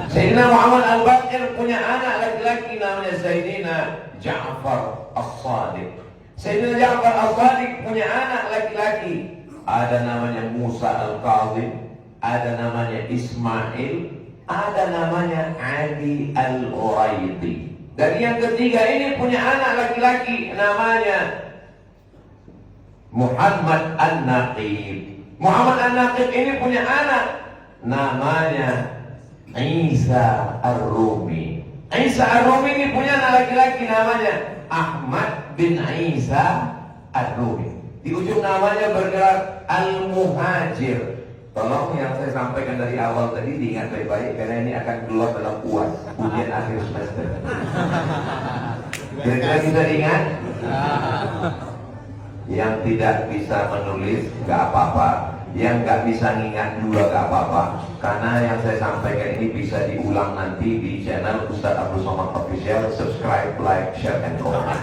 Sayyidina Muhammad Al-Baqir punya anak laki-laki namanya Sayyidina Ja'far As-Sadiq. Sayyidina Ja'far As-Sadiq punya anak laki-laki, ada namanya Musa Al-Kazim, ada namanya Ismail, ada namanya Ali Al-Uraidi. Dan yang ketiga ini punya anak laki-laki namanya Muhammad An-Naqib. Muhammad An-Naqib ini punya anak namanya Isa Ar-Rumi. Isa Ar-Rumi ini punya anak laki-laki namanya Ahmad bin Isa Ar-Rumi. Di ujung namanya bergerak Al-Muhajir. Tolong yang saya sampaikan dari awal tadi diingat baik-baik, karena ini akan keluar dalam UAS, ujian akhir semester. Kira-kira kita ingat? Yang tidak bisa menulis nggak apa-apa, yang nggak bisa ngingat juga nggak apa-apa, karena yang saya sampaikan ini bisa diulang nanti di channel Ustadz Abdul Somad Official. Subscribe, like, share, and comment.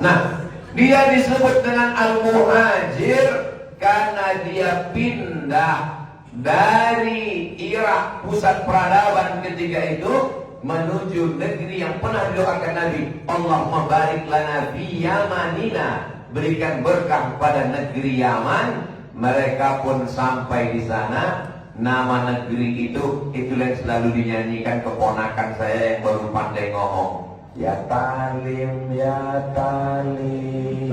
Nah, dia disebut dengan Al-Muhajir karena dia pindah dari Irak, pusat peradaban ketika itu, menuju negeri yang pernah didoakan Nabi, Allahumma barik lana fi Yamanina, berikan berkah pada negeri Yaman. Mereka pun sampai di sana. Nama negeri itu yang selalu dinyanyikan keponakan saya yang baru pandai ngomong. Ya Talim, ya Talim.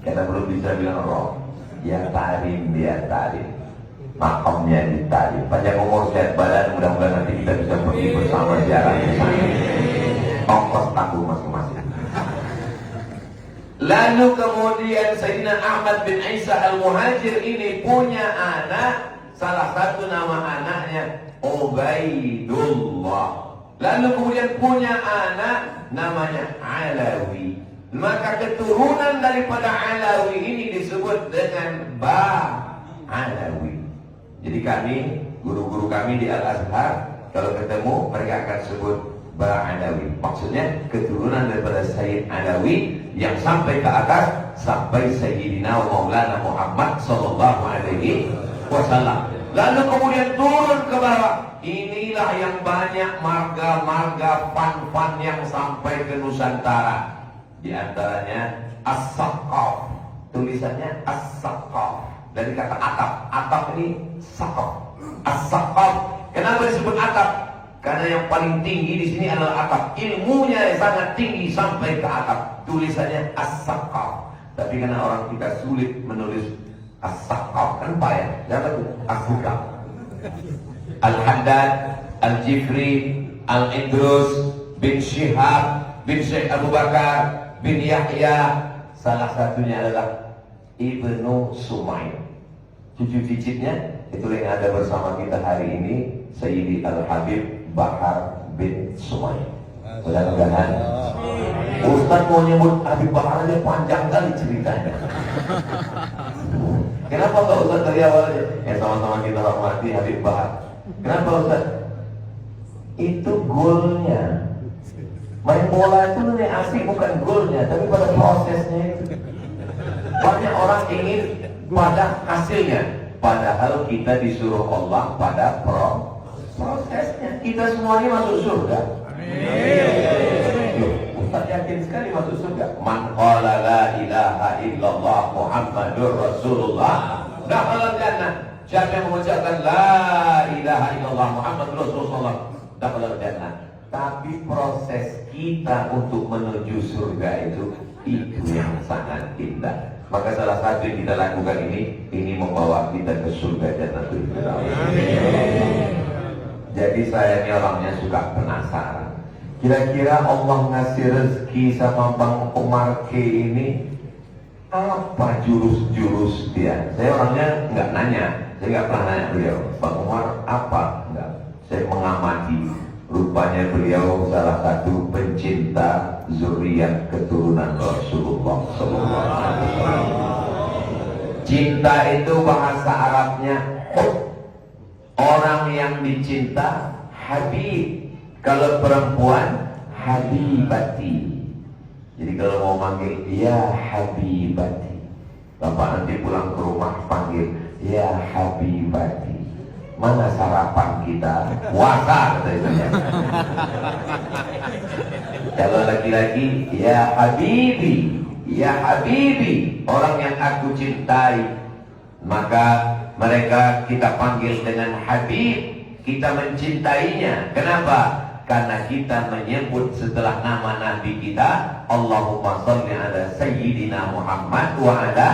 Kita belum bisa bilang roh. Ya Talim, ya Talim. Makamnya di Talim. Panjang umur, sehat badan, mudah-mudahan nanti kita bisa pergi bersama jalan ke sana. Ongkos tanggung masing-masing. Lalu kemudian Sayyidina Ahmad bin Isa Al-Muhajir ini punya anak, salah satu nama anaknya Ubaidullah. Lalu kemudian punya anak namanya Alawi. Maka keturunan daripada Alawi ini disebut dengan Ba Alawi. Jadi kami, guru-guru kami di Al-Azhar, kalau ketemu mereka akan sebut Ba Alawi. Maksudnya keturunan daripada Sayyid Alawi yang sampai ke atas, sampai Sayyidina Maulana Muhammad Sallallahu Alaihi Wasallam. Lalu kemudian turun ke bawah. Inilah yang banyak marga-marga fan-fan yang sampai ke Nusantara. Di antaranya As-Saqaf. Tulisannya As-Saqaf. Dari kata atap. Atap ini Saqaf. As-Saqaf. Kenapa disebut atap? Karena yang paling tinggi di sini adalah atap. Ilmunya sangat tinggi sampai ke atap. Tulisannya As-Saqaf. Tapi karena orang kita sulit menulis As-Saqaf, kan payah. Dapat tuh As-Saqaf. Al-Haddad, Al-Jifri, Al-Idrus bin Syihab bin Syekh Abu Bakar bin Yahya. Salah satunya adalah Ibnu Sumail. Cucu cicitnya itu yang ada bersama kita hari ini, Sayyidi Al-Habib Bahar bin Sumail. Mudah-mudahan Ustaz mau nyebut Habib Bahar aja panjang kali ceritanya. Kenapa enggak Ustaz dari awal aja? Ya sama-sama kita hormati Habib Bahar. Kenapa Ustaz? Itu golnya. Main bola itu nih asik bukan golnya, tapi pada prosesnya itu. Banyak orang ingin pada hasilnya, padahal kita disuruh Allah pada prosesnya. Kita semuanya masuk surga. Amin. Ustaz yakin sekali masuk surga. Man qala la ilaha illallah Muhammadur Rasulullah dakhala jannah. Siapa yang mengucapkan la ilaha illallah Muhammadur Rasulullah dakhala jannah. Tapi proses kita untuk menuju surga itu yang sangat indah. Maka salah satu yang kita lakukan ini membawa kita ke surga Jannatul Firdaus. Jadi saya ini orangnya suka penasaran. Kira-kira Allah ngasih rezeki sama Bang Umar K ini apa jurus-jurus dia? Saya orangnya nggak nanya, saya nggak pernah nanya beliau, Bang Umar apa? Enggak. Saya mengamati. Rupanya beliau salah satu pencinta zuriat keturunan Rasulullah SAW. Cinta itu bahasa Arabnya hub. Orang yang dicinta habib. Kalau perempuan habibati. Jadi kalau mau manggil ya habibati. Bapak nanti pulang ke rumah panggil ya habibati. mana sarapan kita? Puasa kata saya. Kalau laki-laki, ya Habibi, ya Habibi, orang yang aku cintai, maka mereka kita panggil dengan Habib, kita mencintainya. Kenapa? Karena kita menyebut setelah nama Nabi kita, Allahumma salli ala Sayyidina Muhammad wa ala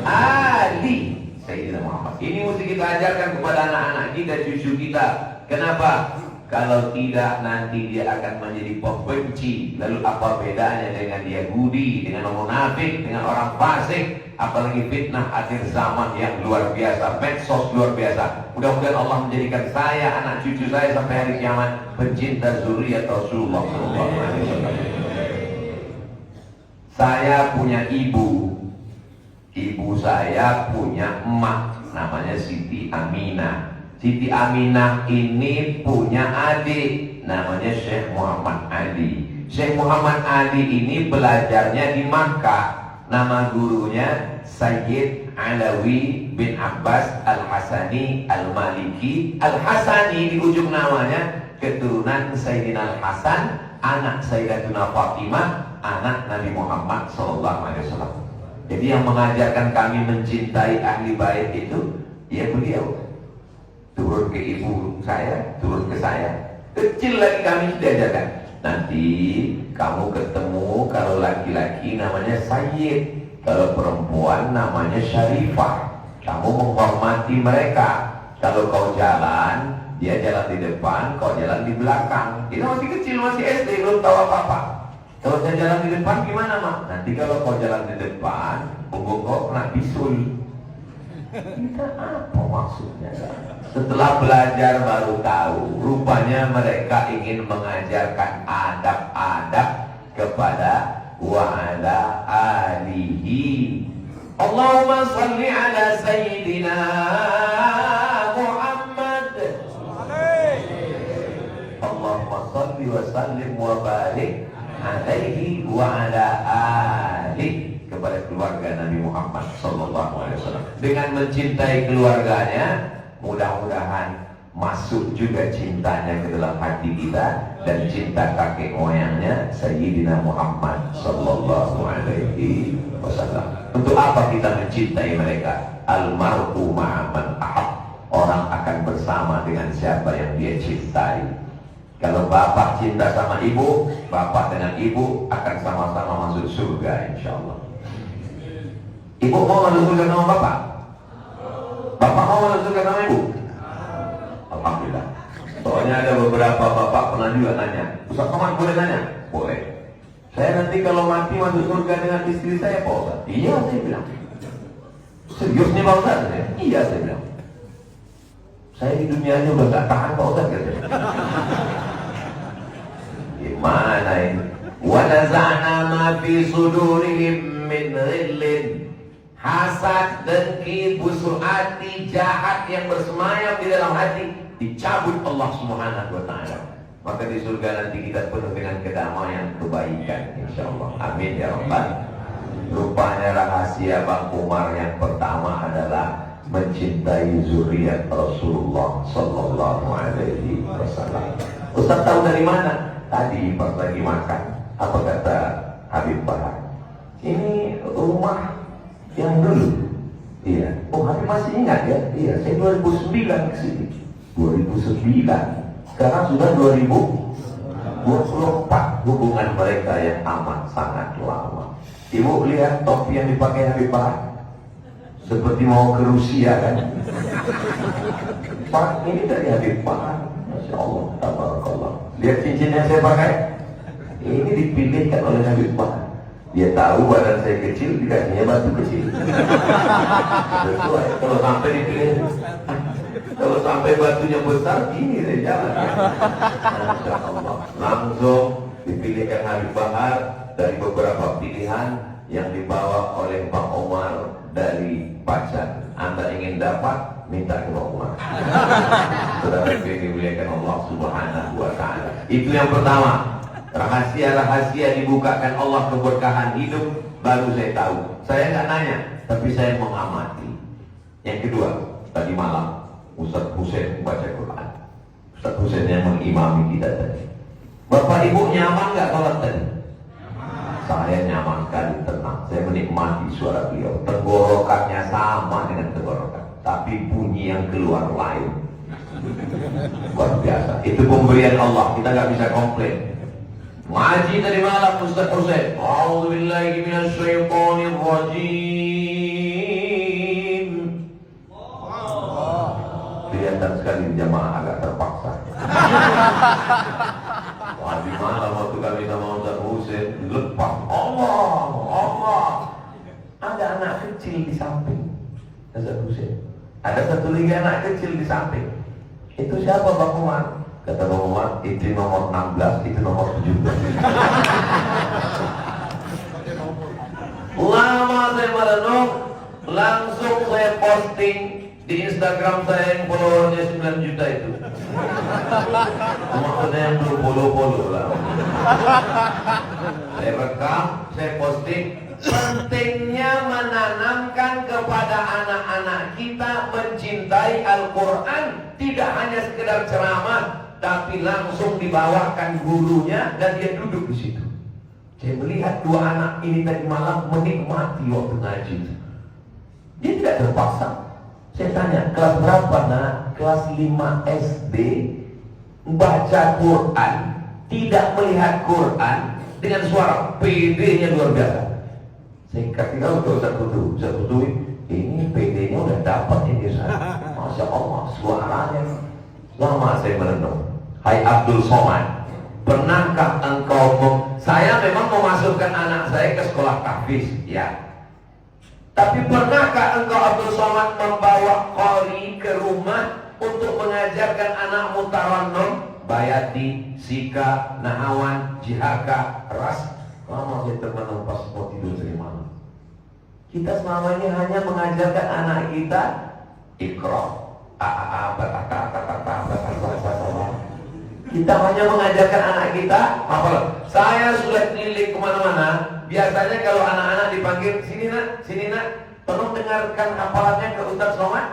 ali Sayyidina Muhammad. Ini mesti kita ajarkan kepada anak-anak kita, cucu kita. Kenapa? Kalau tidak nanti dia akan menjadi pembenci. Lalu apa bedanya dengan Yahudi, dengan orang munafik, dengan orang fasik? Apalagi fitnah akhir zaman yang luar biasa, medsos luar biasa. Mudah-mudahan Allah menjadikan saya, anak cucu saya sampai hari kiamat pencinta zuriat Rasulullah SAW. Saya punya ibu, ibu saya punya emak, namanya Siti Aminah. Siti Aminah ini punya adik, namanya Syekh Muhammad Ali. Syekh Muhammad Ali ini belajarnya di Makkah. Nama gurunya Sayyid Alawi bin Abbas Al-Hasani Al-Maliki. Al-Hasani di ujung namanya keturunan Sayyidina Al-Hasan, anak Sayyidatuna Fatimah, anak Nabi Muhammad SAW. Jadi yang mengajarkan kami mencintai ahli bait itu ya beliau. Turun ke ibu saya, turun ke saya. Kecil lagi kami sudah ajarkan. Nanti kamu ketemu kalau laki-laki namanya Sayyid, kalau perempuan namanya Syarifah. Kamu menghormati mereka. Kalau kau jalan, dia jalan di depan, kau jalan di belakang. Kita masih kecil, masih SD, belum tahu apa-apa. Kalau saya jalan di depan gimana, Mak? Nanti kalau kau jalan di depan, punggung kau kena bisul. Kita apa maksudnya? Setelah belajar baru tahu, rupanya mereka ingin mengajarkan adab-adab kepada wa ala alihi. Allahumma salli ala Sayyidina Muhammad. Allahumma salli wa sallim wa barik alaihi wa ala alihi, kepada keluarga Nabi Muhammad SAW. Dengan mencintai keluarganya, mudah-mudahan masuk juga cintanya ke dalam hati kita dan cinta kakek moyangnya Sayyidina Muhammad SAW. Untuk apa kita mencintai mereka? Almar'u ma'aman ahab. Orang akan bersama dengan siapa yang dia cintai. Kalau bapak cinta sama ibu, bapak dengan ibu akan sama-sama masuk surga insya Allah. Ibu mau masuk surga sama bapak? Bapak mau masuk surga sama ibu? Alhamdulillah. Soalnya ada beberapa bapak pernah juga nanya, Ustaz Somad boleh nanya? Boleh. Saya nanti kalau mati masuk surga dengan istri saya, Pak Ustaz? Iya, saya bilang. Serius nih Pak Ustaz? Iya, saya bilang. Saya di dunia aja udah gak tahan Pak Ustaz, katanya. Gimana ini? Wa naza'na ma fi sudurihim min ghillin. Hasad, dengki, busuk hati, jahat yang bersemayam di dalam hati dicabut Allah Subhanahu wa ta'ala. Maka di surga nanti kita penuh dengan kedamaian, kebaikan insyaallah. Amin ya rabbal. Rupanya rahasia Bang Umar yang pertama adalah mencintai zuriat Rasulullah sallallahu alaihi wasallam. Ustaz tahu dari mana? Tadi pas lagi makan, apa kata Habib Bahar? Ini rumah yang dulu. Iya. Oh, Habib masih ingat ya? Iya, saya 2009 ke sini. 2009. Sekarang sudah 2024. Hubungan mereka yang amat sangat lama. Ibu lihat topi yang dipakai Habib Bahar? Seperti mau ke Rusia kan? Pak, ini dari Habib Bahar. Masya Allah, tabarakallah. Lihat cincin yang saya pakai. Ini dipilihkan oleh Habib Bahar. Dia tahu badan saya kecil, dikasihnya batu kecil. Sesuai. Kalau sampai dipilih, kalau sampai batunya besar, ini saya jalan. Masya Allah. Langsung dipilihkan Habib Bahar dari beberapa pilihan yang dibawa oleh Pak Omar dari Pacan. Anda ingin dapat, minta ke Pak Omar. Saudara yang dimuliakan Allah Subhanahu wa ta'ala. Itu yang pertama. Rahasia-rahasia dibukakan Allah, keberkahan hidup, baru saya tahu. Saya nggak nanya, tapi saya mengamati. Yang kedua, tadi malam Ustaz Husain baca Quran. Ustaz Husain yang mengimami kita tadi. Bapak Ibu nyaman nggak sholat tadi? Saya nyaman sekali, tenang. Saya menikmati suara beliau. Tenggorokannya sama dengan tenggorokan, tapi bunyi yang keluar lain. Luar biasa. Itu pemberian Allah. Kita nggak bisa komplain. Ngaji tadi malam Ustaz Husain. A'udzubillahi minasyaitonir rajim. Kelihatan sekali jamaah agak terpaksa. Tadi malam waktu kami sama Ustaz Husain lepas Allah. Ada anak kecil di samping Ustaz Husain. Ada satu lagi anak kecil di samping. Itu siapa Bang Umar? Kata Bang Umar, itu nomor 16, itu nomor 17. Lama saya merenung, langsung saya posting di Instagram saya yang followernya 9 juta itu. Maksudnya yang belum follow lah. Saya rekam, saya posting. Pentingnya menanamkan kepada anak-anak kita mencintai Al-Quran. Tidak hanya sekedar ceramah, tapi langsung dibawakan gurunya dan dia duduk di situ. Saya melihat dua anak ini tadi malam menikmati waktu ngaji. Dia tidak terpaksa. Saya tanya, kelas berapa nak? Kelas 5 SD. Baca Quran, tidak melihat Quran, dengan suara PD-nya luar biasa. Saya kasih tahu ke Ustaz Kutu, ini PD-nya udah dapat ini Ustaz. Masya Allah, suaranya. Lama saya merenung. Hai Abdul Somad, pernahkah engkau saya memang memasukkan anak saya ke sekolah tahfiz, ya. Tapi pernahkah engkau Abdul Somad membawa qari ke rumah untuk mengajarkan anakmu tarannum, bayati, sika, nahawan, jihaka, ras? Lama saya termenung pas mau tidur dari malam. Kita selama ini hanya mengajarkan anak kita Iqra, kita hanya mengajarkan anak kita apa? Saya sudah keliling kemana-mana. Biasanya kalau anak-anak dipanggil sini nak, tolong dengarkan hafalannya ke Ustaz Somad.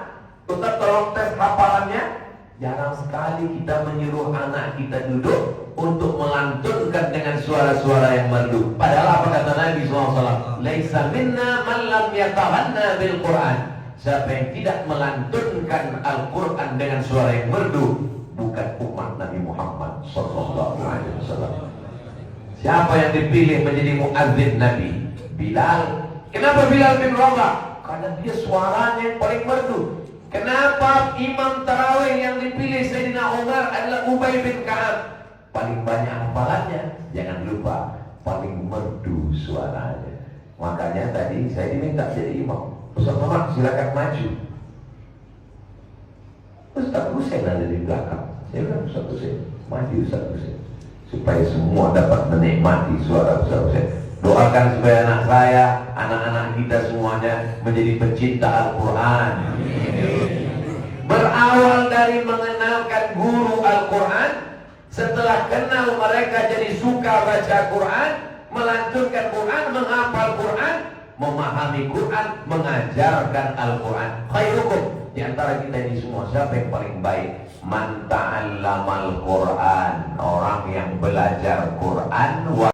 Ustaz tolong tes hafalannya. Jarang sekali kita menyuruh anak kita duduk untuk melantunkan dengan suara-suara yang merdu. Padahal apa kata Nabi SAW? Laisa minna man lam yataghanna bil Quran. Siapa yang tidak melantunkan Al-Quran dengan suara yang merdu, bukan umat Nabi Muhammad SAW. Siapa yang dipilih menjadi muazzin Nabi? Bilal. Kenapa Bilal bin Rabah? Karena dia suaranya yang paling merdu. Kenapa imam tarawih yang dipilih Sayyidina Umar adalah Ubay bin Ka'ab? Paling banyak hafalannya. Jangan lupa, paling merdu suaranya. Makanya tadi saya diminta jadi imam. Ustaz Muhammad silakan maju. Ustaz Husain ada di belakang. Saya bilang Ustaz Husain, maju Ustaz Husain, supaya semua dapat menikmati suara Ustaz Husain. Doakan supaya anak saya, anak-anak kita semuanya menjadi pecinta Al-Quran. Berawal dari mengenalkan guru Al-Quran, setelah kenal mereka jadi suka baca Quran, melantunkan Quran, menghafal Quran, memahami Quran, mengajarkan Al-Quran. Khairukum, di antara kita ini semua, siapa yang paling baik? Man ta'allamal Quran, orang yang belajar Quran.